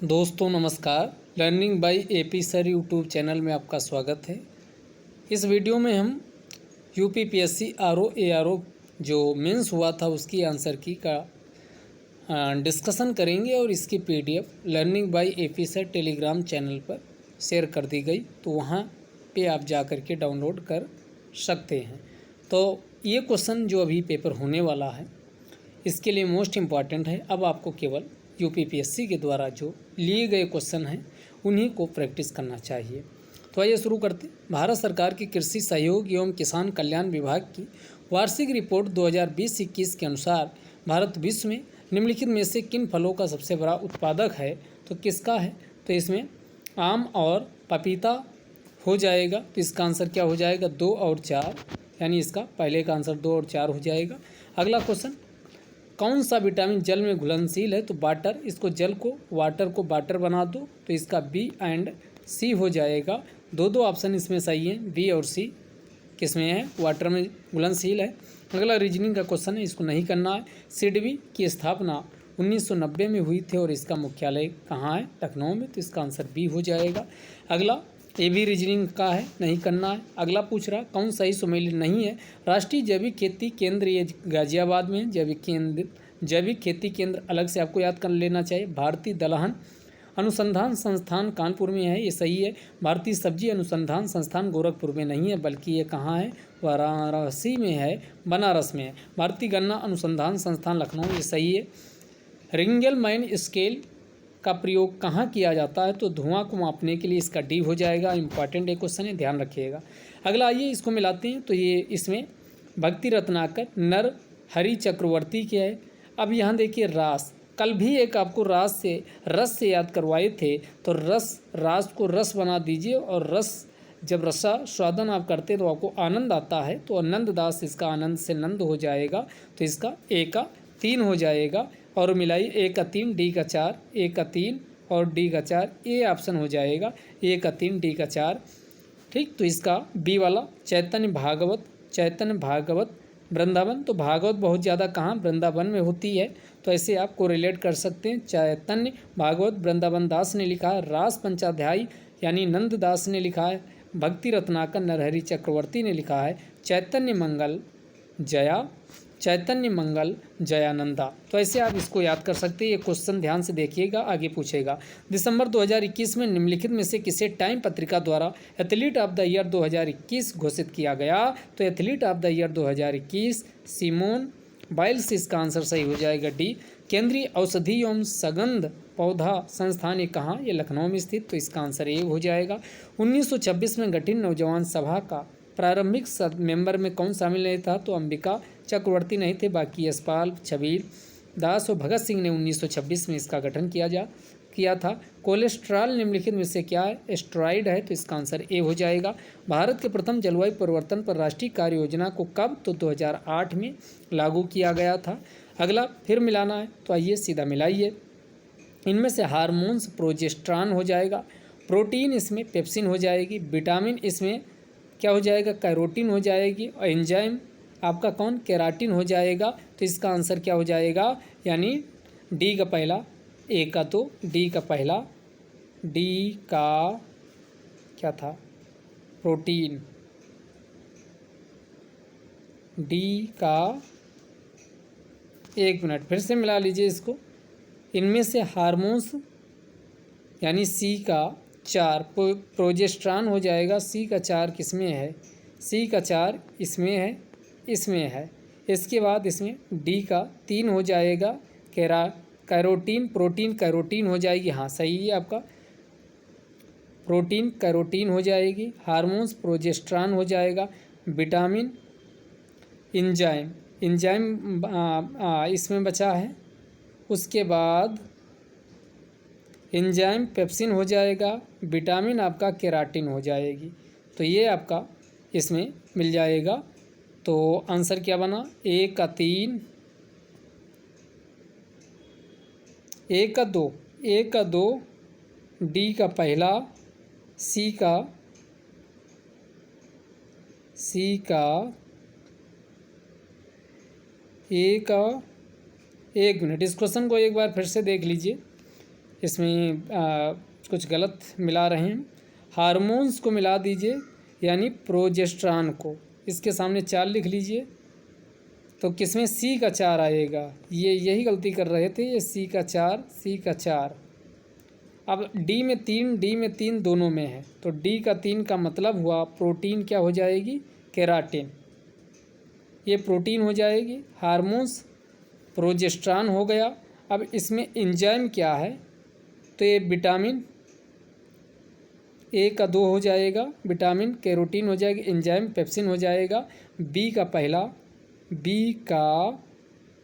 दोस्तों नमस्कार। Learning by AP sir YouTube channel में आपका स्वागत है। इस वीडियो में हम यूपीपीएससी आरओ एआरओ जो मेंस हुआ था उसकी आंसर की का डिस्कशन करेंगे और इसकी PDF learning by AP sir Telegram channel पर शेयर कर दी गई, तो वहाँ पे आप जा कर के डाउनलोड कर सकते हैं। तो ये क्वेश्चन जो अभी पेपर होने वाला है इसके लिए मोस्ट इम्पॉर्टेंट है। अब आपको केवल यूपीपीएससी के द्वारा जो लिए गए क्वेश्चन हैं उन्हीं को प्रैक्टिस करना चाहिए। तो आइए शुरू करते। भारत सरकार की कृषि सहयोग एवं किसान कल्याण विभाग की वार्षिक रिपोर्ट 2020-21 के अनुसार भारत विश्व में निम्नलिखित में से किन फलों का सबसे बड़ा उत्पादक है? तो किसका है? तो इसमें आम और पपीता हो जाएगा। तो इसका आंसर क्या हो जाएगा? 2 और 4, यानी इसका पहले का आंसर 2 और 4 हो जाएगा। अगला क्वेश्चन, कौन सा विटामिन जल में घुलनशील है? तो वाटर, इसको जल को वाटर को वाटर बना दो, तो इसका बी एंड सी हो जाएगा। दो ऑप्शन इसमें सही हैं, बी और सी किस में है? वाटर में घुलनशील है। अगला रीजनिंग का क्वेश्चन है, इसको नहीं करना है। सिडबी की स्थापना 1990 में हुई थी और इसका मुख्यालय कहाँ है? लखनऊ में। तो इसका आंसर बी हो जाएगा। अगला ये भी रीजनिंग का है, नहीं करना है। अगला पूछ रहा कौन सा ही सुमेलित नहीं है? राष्ट्रीय जैविक खेती केंद्र ये गाजियाबाद में है। जैविक खेती केंद्र अलग से आपको याद कर लेना चाहिए। भारतीय दलहन अनुसंधान संस्थान कानपुर में है, ये सही है। भारतीय सब्जी अनुसंधान संस्थान गोरखपुर में नहीं है, बल्कि ये कहाँ है? वाराणसी में है, बनारस में है। भारतीय गन्ना अनुसंधान संस्थान लखनऊ, ये सही है। रिंगलमैन स्केल का प्रयोग कहाँ किया जाता है? तो धुआं को मापने के लिए, इसका डी हो जाएगा। इंपॉर्टेंट एक क्वेश्चन है, ध्यान रखिएगा। अगला आइए इसको मिलाते हैं। तो ये इसमें भक्ति रत्नाकर नर हरि चक्रवर्ती के है। अब यहाँ देखिए रास, कल भी एक आपको रस से याद करवाए थे। तो रास को रस बना दीजिए, और रस जब रसा स्वादन आप करते तो आपको आनंद आता है। तो आनंद दास, इसका आनंद से नंद हो जाएगा। तो इसका ए का 3 हो जाएगा। और मिलाई ए का 3 डी का 4, ए का 3 और डी का 4, ए ऑप्शन हो जाएगा। ए का 3 डी का 4, ठीक। तो इसका बी वाला चैतन्य भागवत वृंदावन। तो भागवत बहुत ज़्यादा कहाँ? वृंदावन में होती है। तो ऐसे आप कोरिलेट कर सकते हैं। चैतन्य भागवत वृंदावन दास ने लिखा है। रास पंचाध्यायी यानी नंद दास ने लिखा है। भक्ति रत्नाकर नरहरि चक्रवर्ती ने लिखा है। चैतन्य मंगल जयानंदा। तो ऐसे आप इसको याद कर सकते हैं। ये क्वेश्चन ध्यान से देखिएगा, आगे पूछेगा। दिसंबर 2021 में निम्नलिखित में से किसे टाइम पत्रिका द्वारा एथलीट ऑफ द ईयर 2021 घोषित किया गया? तो athlete of the year 2021 Simone Biles, इसका आंसर सही हो जाएगा डी। केंद्रीय औषधि एवं सगंध पौधा संस्थान ये कहाँ? ये लखनऊ में स्थित। तो इसका आंसर ए हो जाएगा। 1926 में गठित नौजवान सभा का प्रारंभिक मेंबर में कौन शामिल नहीं था? तो अंबिका चक्रवर्ती नहीं थे, बाकी यशपाल, छबीर दास और भगत सिंह ने 1926 में इसका गठन किया था। कोलेस्ट्रॉल निम्नलिखित में से क्या है? एस्टेरॉइड है। तो इसका आंसर ए हो जाएगा। भारत के प्रथम जलवायु परिवर्तन पर राष्ट्रीय कार्य योजना को कब? तो 2008 में लागू किया गया था। अगला फिर मिलाना है, तो आइए सीधा मिलाइए। इनमें से हार्मोन्स प्रोजेस्टेरॉन हो जाएगा, प्रोटीन इसमें पेप्सिन हो जाएगी, विटामिन इसमें क्या हो जाएगा? कैरोटीन हो जाएगी, और एंजाइम आपका कौन? केराटिन हो जाएगा। तो इसका आंसर क्या हो जाएगा? यानी डी का पहला, ए का तो डी का पहला, डी का क्या था? प्रोटीन, डी का, एक मिनट फिर से मिला लीजिए इसको। इनमें से हार्मोन्स यानी सी का 4 प्रोजेस्टेरॉन हो जाएगा। सी का 4 किस में है? सी का 4 इसमें है। इसके बाद इसमें डी का 3 हो जाएगा। कैरोटीन, प्रोटीन कैरोटीन हो जाएगी। हाँ सही है आपका, प्रोटीन कैरोटीन हो जाएगी। हार्मोन्स प्रोजेस्टेरॉन हो जाएगा। विटामिन एंजाइम इसमें बचा है। उसके बाद एंजाइम पेप्सिन हो जाएगा। विटामिन आपका केराटिन हो जाएगी। तो ये आपका इसमें मिल जाएगा। तो आंसर क्या बना? ए का 3, ए का 2, डी का पहला, सी का ए का, एक मिनट इस क्वेश्चन को एक बार फिर से देख लीजिए। इसमें कुछ गलत मिला रहे हैं। हार्मोन्स को मिला दीजिए, यानी प्रोजेस्टेरॉन को, इसके सामने 4 लिख लीजिए, तो किसमें सी का 4 आएगा। ये यही गलती कर रहे थे, ये सी का 4। अब डी में 3 दोनों में है, तो डी का 3 का मतलब हुआ प्रोटीन क्या हो जाएगी, केराटिन, ये प्रोटीन हो जाएगी। हार्मोन्स प्रोजेस्टेरॉन हो गया। अब इसमें एंजाइम क्या है, तो ये विटामिन ए का 2 हो जाएगा, विटामिन कैरोटीन हो जाएगा, एंजाइम पेप्सिन हो जाएगा। बी का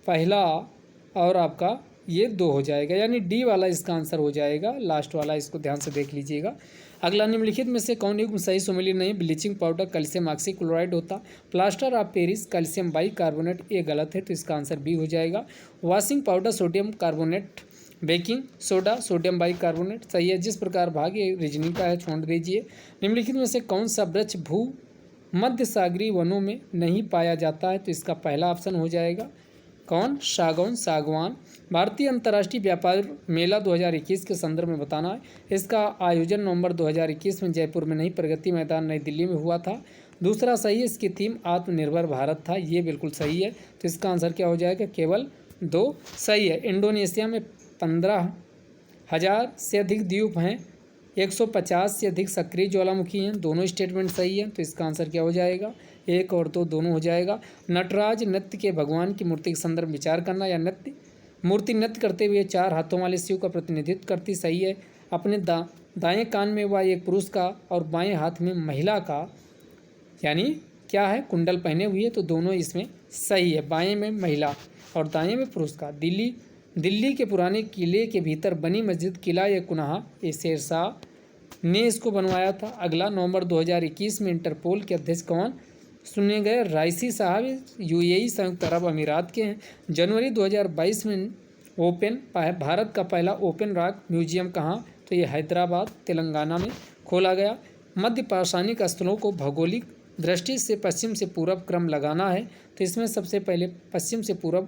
पहला और आपका ये 2 हो जाएगा, यानी डी वाला इसका आंसर हो जाएगा, लास्ट वाला, इसको ध्यान से देख लीजिएगा। अगला, निम्नलिखित में से कौन युग्म सही सुमेलित नहीं। ब्लीचिंग पाउडर कैल्शियम ऑक्सीक्लोराइड होता, plaster of Paris calcium bicarbonate, ये गलत है, तो इसका आंसर बी हो जाएगा। Washing powder sodium carbonate, baking soda sodium bicarbonate, सही है। जिस प्रकार भाग, ये रीजनिंग का है, छोड़ दीजिए। निम्नलिखित में से कौन सा वृक्ष भू मध्य सागरीय वनों में नहीं पाया जाता है, तो इसका पहला ऑप्शन हो जाएगा कौन, सागवान। भारतीय अंतर्राष्ट्रीय व्यापार मेला 2021 के संदर्भ में बताना है। इसका आयोजन नवंबर 2021 में जयपुर में नहीं, प्रगति मैदान नई दिल्ली में हुआ था। दूसरा सही है, इसकी थीम आत्मनिर्भर भारत था, ये बिल्कुल सही है, तो इसका आंसर क्या हो जाएगा, केवल 2 सही है। इंडोनेशिया में 15,000 से अधिक द्वीप हैं, 150 से अधिक सक्रिय ज्वालामुखी हैं, दोनों स्टेटमेंट सही है, तो इसका आंसर क्या हो जाएगा, 1 और 2 दोनों हो जाएगा। नटराज नृत्य के भगवान की मूर्ति के संदर्भ विचार करना, या मूर्ति नृत्य करते हुए 4 हाथों वाले शिव का प्रतिनिधित्व करती, सही है। अपने दाएं कान में वह एक पुरुष का और बाएं हाथ में महिला का, यानी क्या है, कुंडल पहने हुए, तो दोनों इसमें सही है, बाएं में महिला और दाएं में पुरुष का। दिल्ली के पुराने किले के भीतर बनी मस्जिद किला ये कुनहा, ये शेरशाह ने इसको बनवाया था। अगला, नवंबर 2021 में इंटरपोल के अध्यक्ष कौन सुने गए, राइसी साहब, यूएई संयुक्त अरब अमीरात के हैं। जनवरी 2022 में भारत का पहला ओपन रॉक म्यूजियम कहाँ, तो ये हैदराबाद तेलंगाना में खोला गया। मध्य पाषाणिक स्थलों को भौगोलिक दृष्टि से पश्चिम से पूर्व क्रम लगाना है, तो इसमें सबसे पहले पश्चिम से पूर्व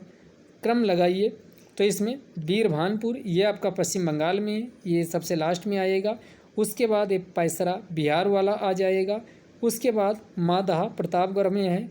क्रम लगाइए, तो इसमें बीरभानपुर, ये आपका पश्चिम बंगाल में है, ये सबसे लास्ट में आएगा। उसके बाद एक पैसरा बिहार वाला आ जाएगा। उसके बाद मादहा प्रतापगढ़ में है,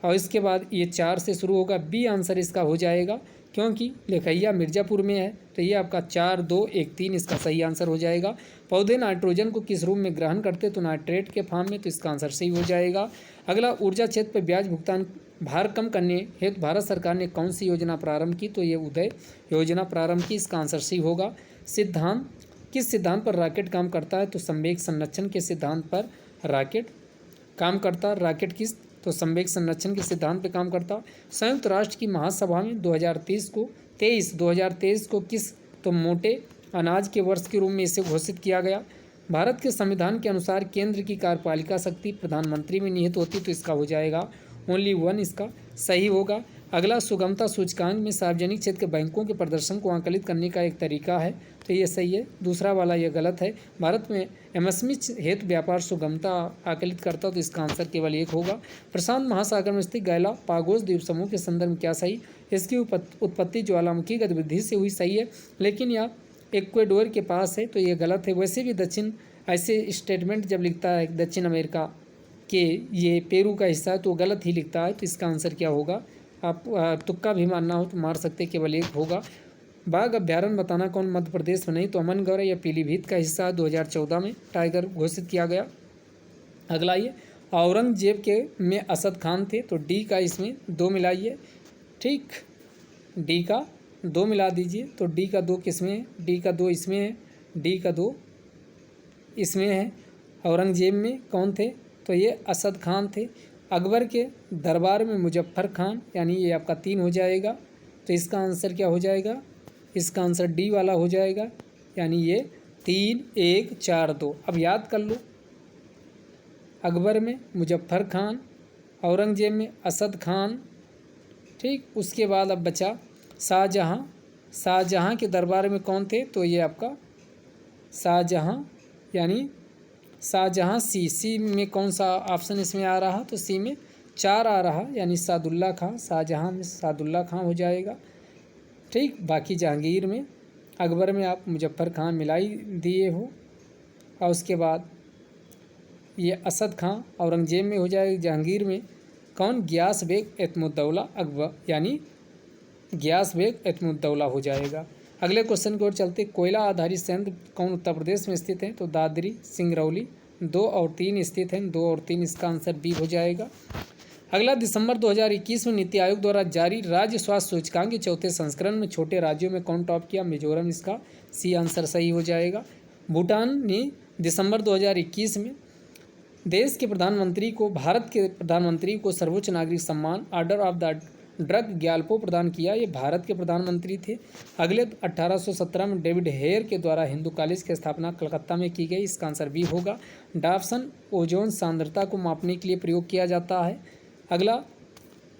और इसके बाद ये 4 से शुरू होगा। बी आंसर इसका हो जाएगा, क्योंकि लेखैया मिर्ज़ापुर में है, तो ये आपका 4, 2, 1, 3 इसका सही आंसर हो जाएगा। पौधे नाइट्रोजन को किस रूप में ग्रहण करते, तो नाइट्रेट के फॉर्म में, तो इसका आंसर सही हो जाएगा। अगला, ऊर्जा क्षेत्र पर ब्याज भुगतान भार कम करने हेतु भारत सरकार ने कौन सी योजना प्रारंभ की, तो ये उदय योजना प्रारंभ की, इसका आंसर सही होगा। सिद्धांत, किस सिद्धांत पर रॉकेट काम करता है, तो संवेग संरक्षण के सिद्धांत पर रॉकेट काम करता। रॉकेट किस, तो संवेग संरक्षण के सिद्धांत पर काम करता। संयुक्त राष्ट्र की महासभा में 2023 को किस, तो मोटे अनाज के वर्ष के रूप में इसे घोषित किया गया। भारत के संविधान के अनुसार केंद्र की कार्यपालिका शक्ति प्रधानमंत्री में निहित होती, तो इसका हो जाएगा ओनली 1, इसका सही होगा। अगला, सुगमता सूचकांक में सार्वजनिक क्षेत्र के बैंकों के प्रदर्शन को आंकलित करने का एक तरीका है, तो ये सही है। दूसरा वाला ये गलत है। भारत में एमएसएमई हेतु व्यापार सुगमता आकलित करता, तो इसका आंसर केवल 1 होगा। प्रशांत महासागर में स्थित गैला पागोस द्वीप समूह के संदर्भ में क्या सही, इसकी उत्पत्ति ज्वालामुखी गतिविधि से हुई, सही है, लेकिन यह इक्वेडोर के पास है, तो ये गलत है। वैसे भी दक्षिण, ऐसे स्टेटमेंट जब लिखता है दक्षिण अमेरिका के ये पेरू का हिस्सा है, तो गलत ही लिखता है, तो इसका आंसर क्या होगा, आप तुक्का भी मारना हो तो मार सकते, केवल 1 होगा। बाघ अभ्यारण्य बताना कौन मध्य प्रदेश में नहीं, तो अमनगढ़ या पीलीभीत का हिस्सा 2014 में टाइगर घोषित किया गया। अगला, ये औरंगजेब के में असद खान थे, तो डी का इसमें 2 मिलाइए, ठीक, डी का 2 मिला दीजिए, तो डी का 2 किसमें है, डी का 2 इसमें है, डी का 2 इसमें है। औरंगजेब में कौन थे, तो ये असद खान थे। अकबर के दरबार में मुजफ्फर खान, यानी ये आपका 3 हो जाएगा, तो इसका आंसर क्या हो जाएगा, इसका आंसर डी वाला हो जाएगा, यानी ये 3, 1, 4, 2। अब याद कर लो, अकबर में मुजफ्फर खान, औरंगजेब में असद खान, ठीक। उसके बाद अब बचा शाहजहाँ। शाहजहाँ के दरबार में कौन थे, तो ये आपका शाहजहाँ, यानी शाहजहाँ सी में कौन सा ऑप्शन इसमें आ रहा, तो सी में 4 आ रहा, यानी सादुल्ला खां। शाहजहाँ में सादुल्ला खां हो जाएगा, ठीक। बाकी जहांगीर में अकबर में आप मुजफ्फर खां मिलाई दिए हो, और उसके बाद ये असद खां औरंगजेब में हो जाएगा। जहांगीर में कौन? गियास बेग एतमुद्दौला अकबर, यानी गियास बेग एतमुद्दौला हो जाएगा। अगले क्वेश्चन की ओर चलते। कोयला आधारित संयंत्र कौन उत्तर प्रदेश में स्थित है? तो दादरी सिंगरौली 2 और 3 स्थित हैं। 2 और 3 इसका आंसर बी हो जाएगा। अगला दिसंबर 2021 में नीति आयोग द्वारा जारी राज्य स्वास्थ्य सूचकांक के चौथे संस्करण में छोटे राज्यों में कौन टॉप किया? मिजोरम, इसका सी आंसर सही हो जाएगा। भूटान ने दिसंबर 2021 में देश के प्रधानमंत्री को, भारत के प्रधानमंत्री को सर्वोच्च नागरिक सम्मान order of the drug Gyalpo प्रदान किया। ये भारत के प्रधानमंत्री थे। अगले 1817 में डेविड हेयर के द्वारा हिंदू कॉलेज की स्थापना कलकत्ता में की गई। इसका आंसर बी होगा। डाप्सन ओजोन सांद्रता को मापने के लिए प्रयोग किया जाता है। अगला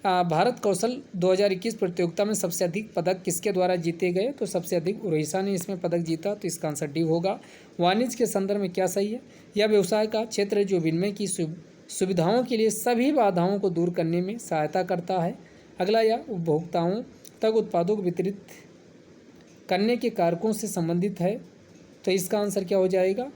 भारत कौशल 2021 प्रतियोगिता में सबसे अधिक पदक किसके द्वारा जीते गए? तो सबसे अधिक उड़ीसा ने इसमें पदक जीता, तो इसका आंसर डी होगा। वाणिज्य के संदर्भ में क्या सही है? यह व्यवसाय का क्षेत्र है जो विनिमय की सुविधाओं के लिए सभी बाधाओं को दूर करने में सहायता करता है। अगला, यह उपभोक्ताओं तक उत्पादों को वितरित करने के कारकों से संबंधित है, तो इसका आंसर क्या हो जाएगा?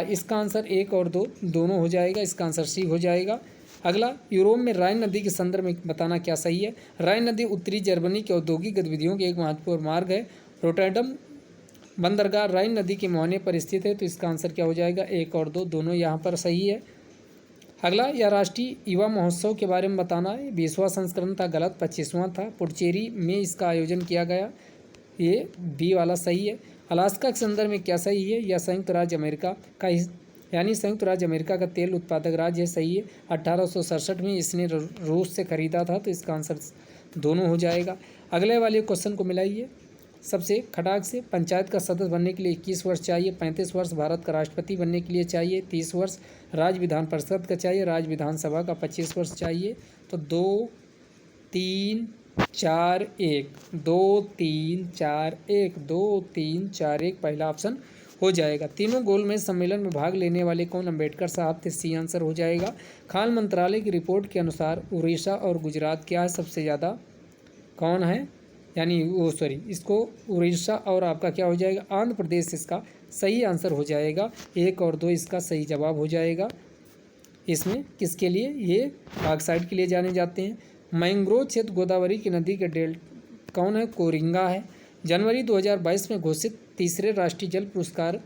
इसका आंसर 1 और 2 दोनों हो जाएगा। इसका आंसर सी हो जाएगा। अगला, यूरोप में राइन नदी के संदर्भ में बताना क्या सही है? राइन नदी उत्तरी जर्मनी की औद्योगिक गतिविधियों के एक महत्वपूर्ण मार्ग है। रोटरडम बंदरगाह राइन नदी के मुहाने पर स्थित है, तो इसका आंसर क्या हो जाएगा? 1 और 2 दोनों यहाँ पर सही है। अगला, यह राष्ट्रीय युवा महोत्सव के बारे में बताना है। 20वां संस्करण था, गलत, 25वां था। पुडुचेरी में इसका आयोजन किया गया, ये बी वाला सही है। अलास्का के संदर्भ में क्या सही है? यह संयुक्त राज्य अमेरिका का यानी संयुक्त राज्य अमेरिका का तेल उत्पादक राज्य है, सही है। 1867 में इसने रूस से खरीदा था, तो इसका आंसर दोनों हो जाएगा। अगले वाले क्वेश्चन को मिलाइए सबसे खटाक से। पंचायत का सदस्य बनने के लिए 21 वर्ष चाहिए। 35 वर्ष भारत का राष्ट्रपति बनने के लिए चाहिए। 30 वर्ष राज्य विधान परिषद का चाहिए। राज्य विधानसभा का 25 वर्ष चाहिए। तो 2 3 4 1 2 3 4 1 2 3 4 1 पहला ऑप्शन हो जाएगा। तीनों गोलमेज सम्मेलन में भाग लेने वाले कौन? अम्बेडकर साहब थे, सी आंसर हो जाएगा। खान मंत्रालय की रिपोर्ट के अनुसार उड़ीसा और गुजरात क्या है सबसे ज़्यादा? कौन है? यानी इसको उड़ीसा और आपका क्या हो जाएगा? आंध्र प्रदेश इसका सही आंसर हो जाएगा। 1 और 2 इसका सही जवाब हो जाएगा। इसमें किसके लिए? ये बॉक्साइट के लिए जाने जाते हैं। मैंग्रोव क्षेत्र गोदावरी की नदी के डेल्टा कौन है? कोरिंगा है। जनवरी 2022 में घोषित तीसरे राष्ट्रीय जल पुरस्कार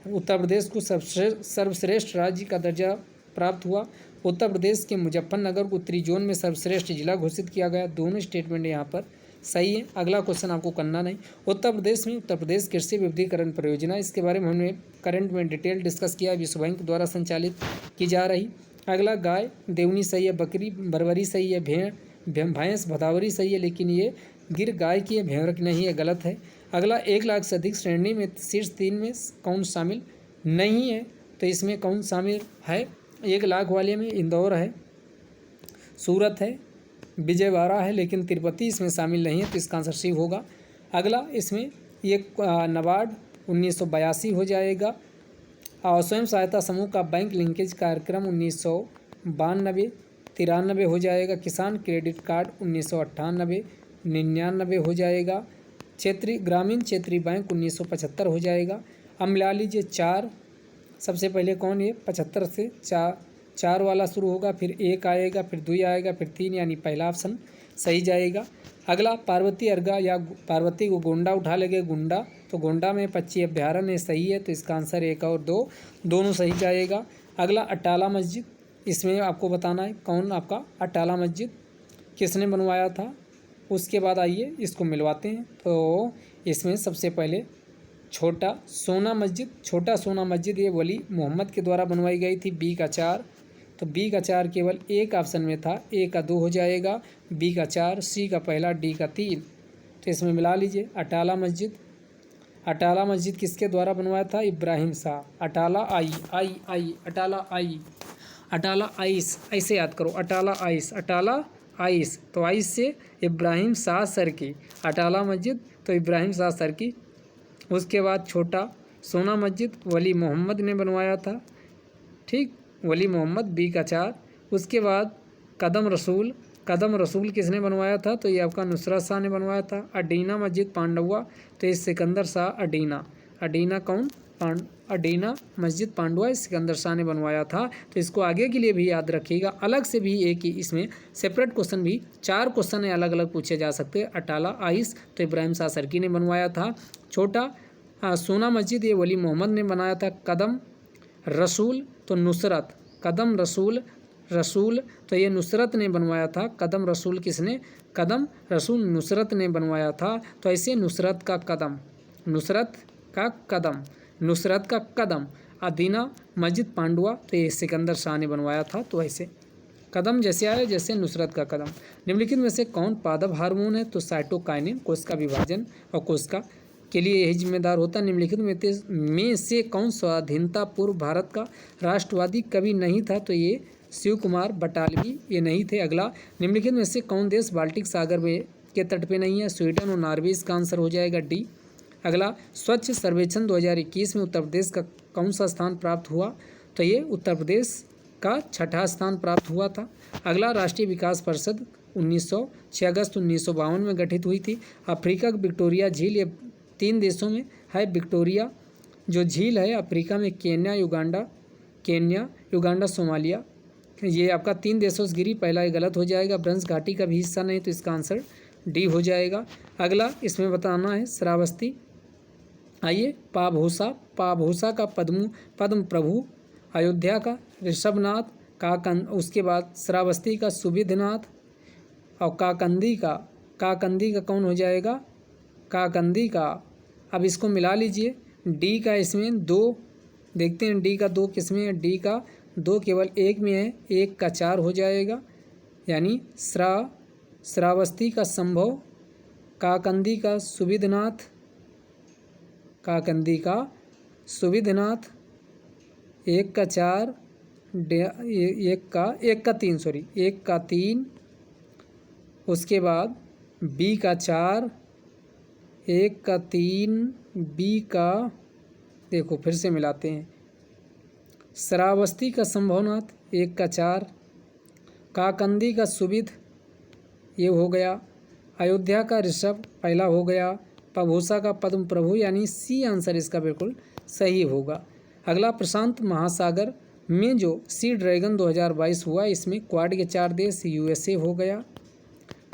उत्तर प्रदेश को सर्वश्रेष्ठ राज्य का दर्जा प्राप्त हुआ। उत्तर प्रदेश के मुजफ्फरनगर को उत्तरी जोन में सर्वश्रेष्ठ जिला घोषित किया गया। दोनों स्टेटमेंट यहाँ पर सही है। अगला क्वेश्चन आपको करना नहीं। उत्तर प्रदेश में उत्तर प्रदेश कृषि विविधीकरण परियोजना, इसके बारे में हमने करंट में डिटेल डिस्कस किया, विश्व बैंक द्वारा संचालित की जा रही। अगला, गाय देवनी सही है, बकरी बरबरी सही है, भेड़ भैंस भदावरी सही है, लेकिन ये गिर गाय की है, भेड़ की नहीं है, गलत है। अगला, 1 लाख से अधिक श्रेणी में शीर्ष 3 में कौन शामिल नहीं है? तो इसमें कौन शामिल है? 1 लाख वाले में इंदौर है, सूरत है, विजयवाड़ा है, लेकिन तिरुपति इसमें शामिल नहीं है, तो इसका आंसर सी होगा। अगला, इसमें ये नाबार्ड 1982 हो जाएगा। और स्वयं सहायता समूह का बैंक लिंकेज कार्यक्रम 1992 93 हो जाएगा। किसान क्रेडिट कार्ड 1998 99 हो जाएगा। ग्रामीण क्षेत्रीय बैंक 1975 हो जाएगा। अब मिला लीजिए 4, सबसे पहले कौन? ये 75 से 4 वाला शुरू होगा, फिर 1 आएगा, फिर 2 आएगा, फिर 3, यानी पहला ऑप्शन सही जाएगा। अगला, पार्वती अर्गा या पार्वती को गोंडा उठा लेंगे, गुंडा, तो गोंडा में पक्षी अभ्यारण्य सही है, तो इसका आंसर 1 और 2 दोनों सही जाएगा। अगला, अटाला मस्जिद, इसमें आपको बताना है कौन आपका अटाला मस्जिद किसने बनवाया था। उसके बाद आइए इसको मिलवाते हैं। तो इसमें सबसे पहले छोटा सोना मस्जिद ये वली मोहम्मद के द्वारा बनवाई गई थी। बी का 4, तो बी का 4 केवल एक ऑप्शन में था, ए का 2 हो जाएगा, बी का 4, सी का पहला, डी का 3। तो इसमें मिला लीजिए अटाला मस्जिद किसके द्वारा बनवाया था? इब्राहिम शाह। अटाला आइस, ऐसे याद करो, अटाला आइस, तो आइस से इब्राहिम शाह सरकी, अटाला मस्जिद तो इब्राहिम शाह सरकी। उसके बाद छोटा सोना मस्जिद वली मोहम्मद ने बनवाया था, ठीक, वली मोहम्मद, बी का 4। उसके बाद कदम कदम रसूल किसने बनवाया था? तो ये आपका नुसरत शाह ने बनवाया था। अडीना मस्जिद पांडुआ, तो ये सिकंदर शाह अडीना, अडीना कौन? अडीना मस्जिद पांडुआ सिकंदर शाह ने बनवाया था। तो इसको आगे के लिए भी याद रखिएगा। अलग से भी एक ही इसमें सेपरेट क्वेश्चन भी 4 क्वेश्चन है अलग अलग पूछे जा सकते हैं। अटाला आइस तो इब्राहिम शाह सरकी ने बनवाया था। छोटा सोना मस्जिद ये वली मोहम्मद ने बनाया था। कदम रसूल तो नुसरत, कदम रसूल तो ये नुसरत ने बनवाया था। कदम रसूल किसने? कदम रसूल नुसरत ने बनवाया था। तो ऐसे नुसरत का कदम, नुसरत का कदम, नुसरत का कदम। अदीना मस्जिद पांडुआ तो ये सिकंदर शाह ने बनवाया था। तो ऐसे कदम जैसे आया जैसे नुसरत का कदम। निम्नलिखित में से कौन पादप हार्मोन है? तो साइटोकाइनिन कोशिका विभाजन और कोशिका के लिए यही जिम्मेदार होता है। निम्नलिखित में से कौन स्वाधीनता पूर्व भारत का राष्ट्रवादी कवि नहीं था? तो ये शिव कुमार बटालवी ये नहीं थे। अगला, निम्नलिखित में से कौन देश बाल्टिक सागर में के तट पे नहीं है? स्वीडन और नॉर्वे इसका आंसर हो जाएगा डी। अगला, स्वच्छ सर्वेक्षण 2021 में उत्तर प्रदेश का कौन सा स्थान प्राप्त हुआ? तो ये उत्तर प्रदेश का 6ठा स्थान प्राप्त हुआ था। अगला, राष्ट्रीय विकास परिषद 6 अगस्त 1952 में गठित हुई थी। अफ्रीका की विक्टोरिया झील ये 3 देशों में है। विक्टोरिया जो झील है अफ्रीका में केन्या, युगांडा, सोमालिया, ये आपका 3 देशों से गिरी। पहला ये गलत हो जाएगा। ब्रंश घाटी का भी हिस्सा नहीं, तो इसका आंसर डी हो जाएगा। अगला इसमें बताना है श्रावस्ती। आइए, पाभूसा का पद्म प्रभु, अयोध्या का ऋषभनाथ, उसके बाद श्रावस्ती का सुविधनाथ और काकंदी का कौन हो जाएगा? काकंदी का। अब इसको मिला लीजिए। डी का इसमें 2 देखते हैं, डी का 2 किसमें है? डी का 2 केवल एक में है, 1 का 4 हो जाएगा। यानी श्रावस्ती का संभव, काकंदी का सुविधनाथ, काकंदी का सुविधनाथ, 1 का 4, 1 का 3 सॉरी 1 का 3, उसके बाद बी का 4, 1 का 3, बी का, देखो फिर से मिलाते हैं। श्रावस्ती का संभवनाथ 1 का 4, काकंदी का सुविध ये हो गया, अयोध्या का ऋषभ पहला हो गया, पाभूसा का पद्म प्रभु, यानी सी आंसर इसका बिल्कुल सही होगा। अगला, प्रशांत महासागर में जो सी ड्रैगन 2022 हुआ, इसमें क्वाड के 4 देश यूएसए हो गया,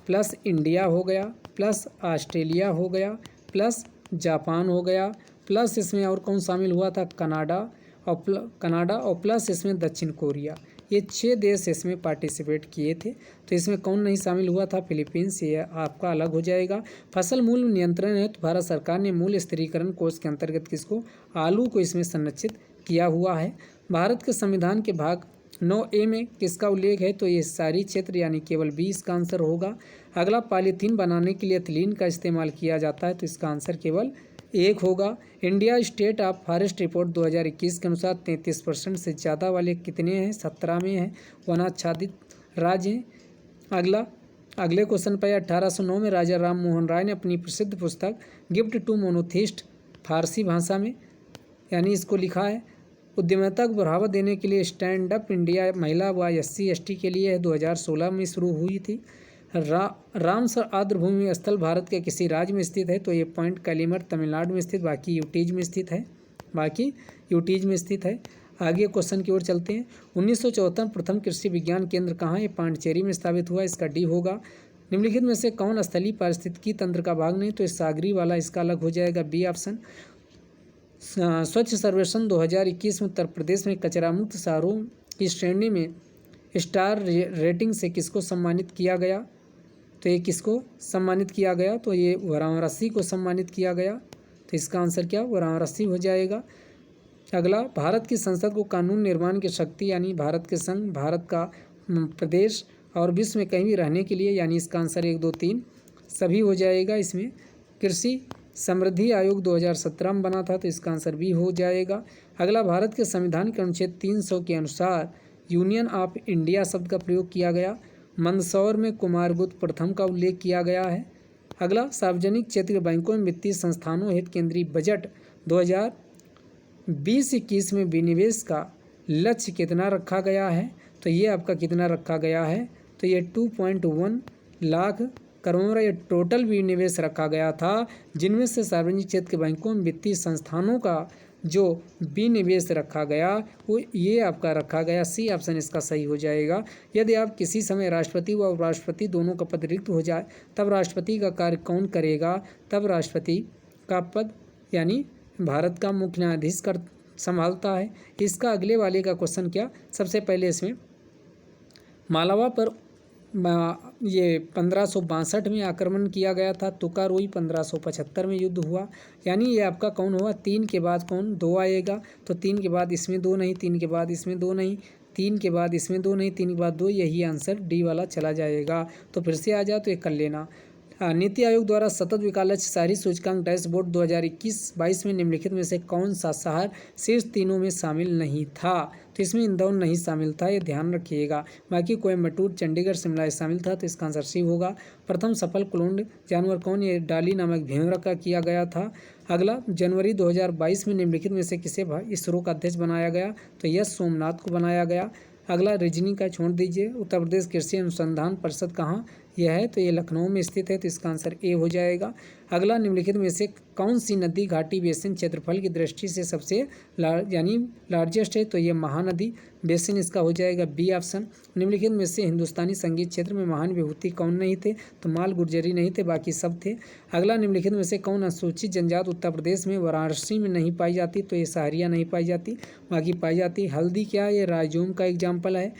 प्लस इंडिया हो गया, प्लस ऑस्ट्रेलिया हो गया, प्लस जापान हो गया, प्लस इसमें और कौन शामिल हुआ था? कनाडा और प्लस इसमें दक्षिण कोरिया। ये 6 देश इसमें पार्टिसिपेट किए थे। तो इसमें कौन नहीं शामिल हुआ था? फिलीपींस। ये आपका अलग हो जाएगा। फसल मूल्य नियंत्रण है तो भारत सरकार ने मूल्य स्थिरीकरण कोष के अंतर्गत किसको? आलू को इसमें संरक्षित किया हुआ है। भारत के संविधान के भाग 9A में किसका उल्लेख है? तो ये शहरी क्षेत्र, यानी केवल बी इसका आंसर होगा। अगला, पॉलीथीन बनाने के लिए एथिलीन का इस्तेमाल किया जाता है, तो इसका आंसर केवल 1 होगा। India state of forest report 2021 के अनुसार 33% से ज़्यादा वाले कितने हैं? 17 में हैं वनाच्छादित राज्य हैं। अगले क्वेश्चन पर 1809 में राजा राम मोहन राय ने अपनी प्रसिद्ध पुस्तक गिफ्ट टू मोनोथिस्ट फारसी भाषा में, यानी इसको लिखा है। उद्यमिता को बढ़ावा देने के लिए स्टैंड अप इंडिया महिला व SC/ST के लिए 2016 में शुरू हुई थी। रामसर आर्द्रभूमि स्थल भारत के किसी राज्य में स्थित है? तो ये पॉइंट कैलीमर तमिलनाडु में स्थित, बाकी यूटीज में स्थित है। आगे क्वेश्चन की ओर चलते हैं। 1974 प्रथम कृषि विज्ञान केंद्र कहाँ है? पांडिचेरी में स्थापित हुआ, इसका डी होगा। निम्नलिखित में से कौन स्थलीय पारिस्थितिकी तंत्र का भाग नहीं? तो सागरी वाला इसका अलग हो जाएगा, बी ऑप्शन। स्वच्छ सर्वेक्षण 2021 में उत्तर प्रदेश में कचरा मुक्त शहरों की श्रेणी में स्टार रेटिंग से किसको सम्मानित किया गया? तो ये किसको सम्मानित किया गया? तो ये वाराणसी को सम्मानित किया गया। तो इसका आंसर क्या? वाराणसी हो जाएगा। अगला, भारत की संसद को कानून निर्माण की शक्ति, यानी भारत के संघ, भारत का प्रदेश और विश्व में कहीं भी रहने के लिए, यानी इसका आंसर 1, 2, 3 सभी हो जाएगा। इसमें कृषि समृद्धि आयोग 2017 में बना था, तो इसका आंसर भी हो जाएगा। अगला, भारत के संविधान के अनुच्छेद 300 के अनुसार यूनियन ऑफ इंडिया शब्द का प्रयोग किया गया। मंदसौर में कुमारगुप्त प्रथम का उल्लेख किया गया है। अगला, सार्वजनिक क्षेत्र के बैंकों में वित्तीय संस्थानों हेतु केंद्रीय बजट 2020-21 में विनिवेश का लक्ष्य कितना रखा गया है? तो ये आपका कितना रखा गया है? तो ये 2.1 लाख करोड़ ये टोटल विनिवेश रखा गया था, जिनमें से सार्वजनिक क्षेत्र के बैंकों में वित्तीय संस्थानों का जो विनिवेश रखा गया वो ये आपका रखा गया। सी ऑप्शन इसका सही हो जाएगा। यदि आप किसी समय राष्ट्रपति व उपराष्ट्रपति दोनों का पद रिक्त हो जाए तब राष्ट्रपति का कार्य कौन करेगा? तब राष्ट्रपति का पद यानी भारत का मुख्य न्यायाधीश कर संभालता है। इसका अगले वाले का क्वेश्चन क्या, सबसे पहले इसमें मालवा पर ये 1562 में आक्रमण किया गया था। तुकारोई 1575 में युद्ध हुआ। यानी ये आपका कौन हुआ? 3 के बाद कौन? 2 आएगा। तो 3 के बाद इसमें 2 नहीं, 3 के बाद इसमें 2 नहीं, 3 के बाद इसमें 2 नहीं, 3 के बाद 2, यही आंसर डी वाला चला जाएगा। तो फिर से आ जाए तो ये कर लेना। नीति आयोग द्वारा सतत विकास लक्ष्य शहरी सूचकांक डैशबोर्ड 2021-22 में निम्नलिखित में से कौन सा शहर शीर्ष 3 में शामिल नहीं था? तो इसमें इंदौर नहीं शामिल था, ये ध्यान रखिएगा। बाकी कोयम्बटूर, चंडीगढ़, शिमला शामिल था, तो इसका आंसर सी होगा। प्रथम सफल क्लोन्ड जानवर कौन? ये डाली नामक भेड़िया का किया गया था। अगला, जनवरी 2022 में निम्नलिखित में से किसे इसरो का अध्यक्ष बनाया गया? तो यस सोमनाथ को बनाया गया। अगला, रीजनिंग का छोड़ दीजिए। उत्तर प्रदेश कृषि अनुसंधान परिषद कहाँ यह है? तो ये लखनऊ में स्थित है, तो इसका आंसर ए हो जाएगा। अगला, निम्नलिखित में से कौन सी नदी घाटी बेसिन क्षेत्रफल की दृष्टि से सबसे यानी लार्जेस्ट है? तो ये महानदी बेसिन इसका हो जाएगा बी ऑप्शन। निम्नलिखित में से हिंदुस्तानी संगीत क्षेत्र में महान विभूति कौन नहीं थे? तो माल गुर्जरी नहीं थे, बाकी सब थे। अगला, निम्नलिखित में से कौन अनुसूचित जनजाति उत्तर प्रदेश में वाराणसी में नहीं पाई जाती? तो ये सहरिया नहीं पाई जाती, बाकी पाई जाती। हल्दी क्या? ये राजौम का एग्जाम्पल है।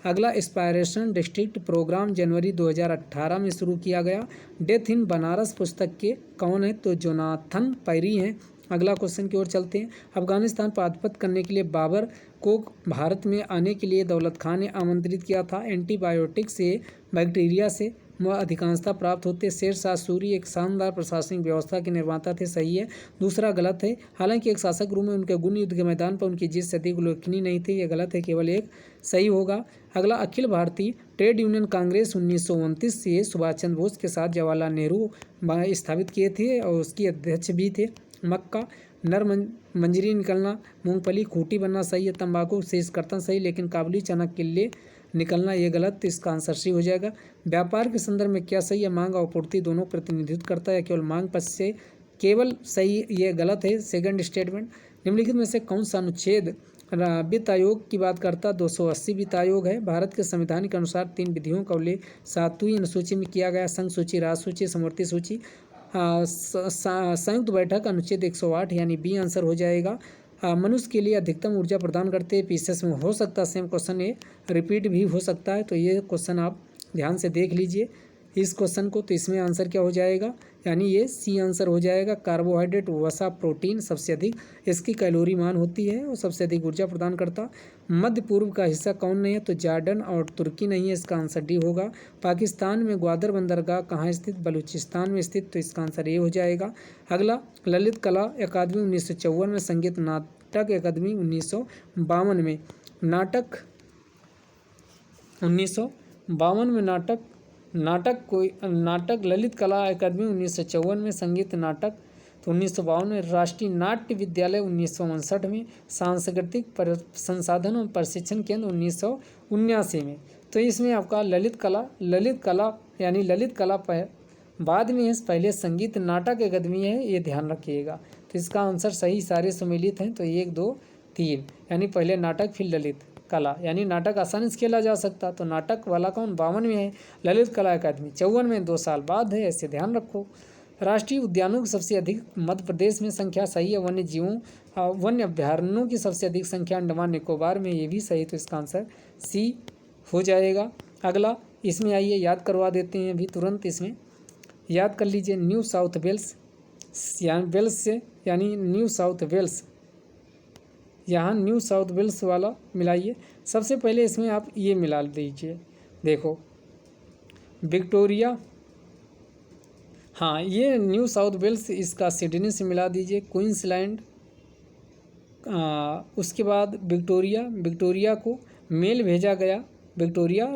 अगला, इंस्पायरेशन डिस्ट्रिक्ट प्रोग्राम जनवरी 2018 में शुरू किया गया। डेथ इन बनारस पुस्तक के कौन है? तो जोनाथन पैरी हैं। अगला क्वेश्चन की ओर चलते हैं। अफगानिस्तान पर आधिपत्य करने के लिए बाबर को भारत में आने के लिए दौलत खान ने आमंत्रित किया था। एंटीबायोटिक से बैक्टीरिया से अधिकांशता प्राप्त होते। शेर शाह सूरी एक शानदार प्रशासनिक व्यवस्था के निर्माता थे, सही है। दूसरा गलत है। हालांकि एक शासक रूप में उनके गुण युद्ध के मैदान पर उनकी जीत से अधिक उल्लेखनीय नहीं थी, ये गलत है, केवल एक सही होगा। अगला, अखिल भारतीय ट्रेड यूनियन कांग्रेस 1929 से सुभाष चंद्र बोस के साथ जवाहरलाल नेहरू स्थापित किए थे और उसकी अध्यक्ष भी थे। मक्का, नर मंजरी निकलना, मूंगफली खूंटी बनना सही है। तंबाकू शेष कर्तन सही, लेकिन काबुली चना किले निकलना ये गलत, तो इसका आंसर सी हो जाएगा। व्यापार के संदर्भ में क्या सही है? मांग और आपूर्ति दोनों प्रतिनिधित्व करता है, केवल मांग पक्ष से केवल सही, ये गलत है सेकंड स्टेटमेंट। निम्नलिखित में से कौन सा अनुच्छेद वित्त आयोग की बात करता? 280 वित्त आयोग है। भारत के संविधान के अनुसार 3 विधियों का उल्लेख 7वीं अनुसूची में किया गया। संघ सूची, राज सूची, समवर्ती सूची। संयुक्त बैठक अनुच्छेद 108 यानी बी आंसर हो जाएगा। मनुष्य के लिए अधिकतम ऊर्जा प्रदान करते पीसेस में हो सकता है सेम क्वेश्चन, ये रिपीट भी हो सकता है, तो ये क्वेश्चन आप ध्यान से देख लीजिए इस क्वेश्चन को। तो इसमें आंसर क्या हो जाएगा? यानी ये सी आंसर हो जाएगा। कार्बोहाइड्रेट, वसा, प्रोटीन सबसे अधिक इसकी कैलोरी मान होती है और सबसे अधिक ऊर्जा प्रदान करता। मध्य पूर्व का हिस्सा कौन नहीं है? तो जॉर्डन और तुर्की नहीं है, इसका आंसर डी होगा। पाकिस्तान में ग्वादर बंदरगाह कहाँ स्थित? बलूचिस्तान में स्थित, तो इसका आंसर ए हो जाएगा। अगला, ललित कला अकादमी 1954 में, संगीत नाटक अकादमी 1952 में, नाटक 1952 में नाटक ललित कला अकादमी 1954 में, संगीत नाटक तो 1952 में, राष्ट्रीय नाट्य विद्यालय 1959 में, सांस्कृतिक संसाधन और प्रशिक्षण केंद्र 1979 में। तो इसमें आपका ललित कला यानी ललित कला बाद में है, पहले संगीत नाटक अकादमी है, ये ध्यान रखिएगा। तो इसका आंसर सही सारे सम्मिलित हैं, तो 1 2 3 यानी पहले नाटक फिर ललित कला, यानी नाटक आसानी से खेला जा सकता। तो नाटक वाला कौन 52 में है, ललित कला अकादमी 54 में, 2 साल बाद है, ऐसे ध्यान रखो। राष्ट्रीय उद्यानों की सबसे अधिक मध्य प्रदेश में संख्या सही है। वन्य जीवों वन्य अभ्यारण्यों की सबसे अधिक संख्या अंडमान निकोबार में, ये भी सही, तो इसका आंसर सी हो जाएगा। अगला, इसमें आइए याद करवा देते हैं अभी तुरंत, इसमें याद कर लीजिए। न्यू साउथ वेल्स वेल्स से यानी न्यू साउथ वेल्स, यहाँ न्यू साउथ वेल्स वाला मिलाइए। सबसे पहले इसमें आप ये मिला दीजिए, देखो विक्टोरिया, हाँ ये न्यू साउथ वेल्स, इसका सिडनी से मिला दीजिए। क्वींसलैंड, उसके बाद विक्टोरिया को मेल भेजा गया,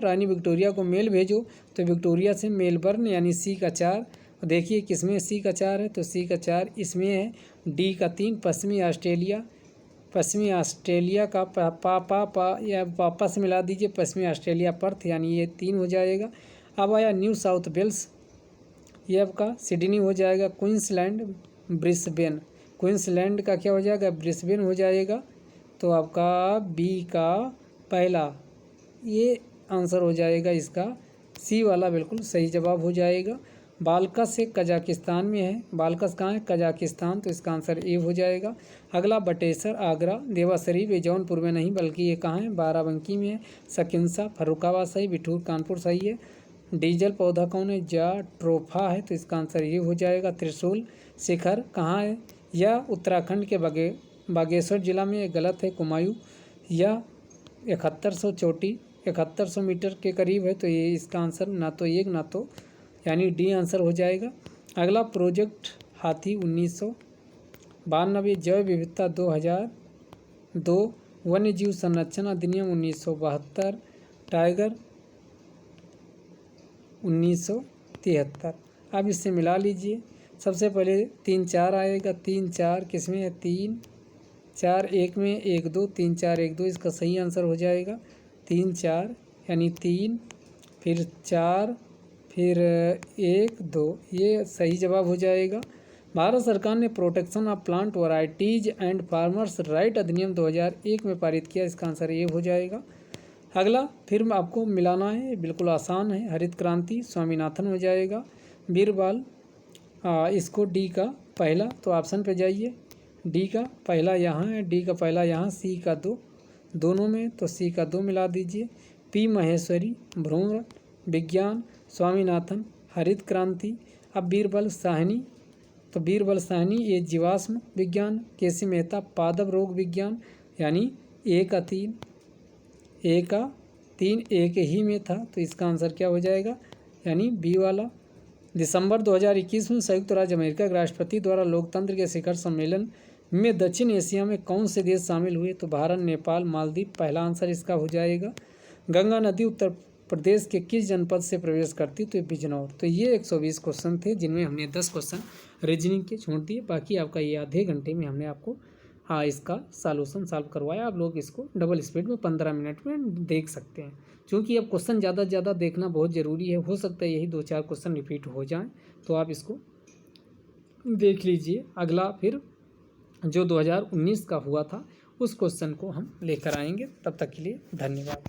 रानी विक्टोरिया को मेल भेजो, तो विक्टोरिया से मेलबर्न यानी सी का 4। देखिए किसमें सी का 4 है, तो सी का 4 इसमें है। डी का 3 पश्चिमी ऑस्ट्रेलिया, पश्चिमी ऑस्ट्रेलिया का या वापस मिला दीजिए, पश्चिमी ऑस्ट्रेलिया पर्थ, यानी ये 3 हो जाएगा। अब आया न्यू साउथ वेल्स, ये आपका सिडनी हो जाएगा। क्वींसलैंड ब्रिस्बेन, क्वींसलैंड का क्या हो जाएगा, ब्रिस्बेन हो जाएगा। तो आपका बी का पहला ये आंसर हो जाएगा, इसका सी वाला बिल्कुल सही जवाब हो जाएगा। बालकस एक कजाकिस्तान में है, बालकस कहाँ है, कजाकिस्तान, तो इसका आंसर ए हो जाएगा। अगला बटेसर आगरा, देवा शरीफ ये जौनपुर में नहीं बल्कि ये कहाँ है, बाराबंकी में है। सकिंसा फर्रुखाबाद सही, बिठूर कानपुर सही है। डीजल पौधा कौन है, जाट्रोफा है, तो इसका आंसर ये हो जाएगा। त्रिशूल शिखर कहाँ है, यह उत्तराखंड के बागेश्वर जिला में, गलत है। कुमायूं यह 7100 चोटी 7100 मीटर के करीब है, तो ये इसका आंसर ना तो एक ना तो यानी डी आंसर हो जाएगा। अगला प्रोजेक्ट हाथी 1992, जैव विविधता 2002, वन्य जीव संरक्षण अधिनियम 1972, टाइगर 1973। अब इससे मिला लीजिए। सबसे पहले 3 4 आएगा, 3 4 किसमें है, 3 4 1 में, 1 2 3 4 1 2 इसका सही आंसर हो जाएगा। 3 4 यानी 3 फिर 4 फिर 1 2 ये सही जवाब हो जाएगा। भारत सरकार ने protection of plant varieties and farmers right अधिनियम 2001 में पारित किया, इसका आंसर ये हो जाएगा। अगला फिर आपको मिलाना है, बिल्कुल आसान है। हरित क्रांति स्वामीनाथन हो जाएगा। बीरबल इसको डी का पहला, तो ऑप्शन पे जाइए। डी का पहला यहाँ है, डी का पहला यहाँ, सी का 2 दोनों में, तो सी का 2 मिला दीजिए। पी महेश्वरी भ्रूण विज्ञान, स्वामीनाथन हरित क्रांति। अब बीरबल साहनी, तो बीरबल साहनी ये जीवाश्म विज्ञान। केसी मेहता पादप रोग विज्ञान, यानी ए का 3 एक ही में था, तो इसका आंसर क्या हो जाएगा, यानी बी वाला। दिसंबर 2021 में संयुक्त राज्य अमेरिका के राष्ट्रपति द्वारा लोकतंत्र के शिखर सम्मेलन में दक्षिण एशिया में कौन से देश शामिल हुए, तो भारत, नेपाल, मालदीव पहला आंसर इसका हो जाएगा। गंगा नदी उत्तर प्रदेश के किस जनपद से प्रवेश करती, तो बिजनौर। तो ये 120 क्वेश्चन थे, जिनमें हमने 10 क्वेश्चन रीजनिंग के छोड़ दिए। बाकी आपका ये आधे घंटे में हमने आपको इसका सॉल्यूशन सॉल्व करवाया। आप लोग इसको डबल स्पीड में 15 मिनट में देख सकते हैं, क्योंकि अब क्वेश्चन ज़्यादा से ज़्यादा देखना बहुत ज़रूरी है। हो सकता है यही 2-4 क्वेश्चन रिपीट हो जाएं, तो आप इसको देख लीजिए। अगला फिर जो 2019 का हुआ था उस क्वेश्चन को हम लेकर आएंगे। तब तक के लिए धन्यवाद।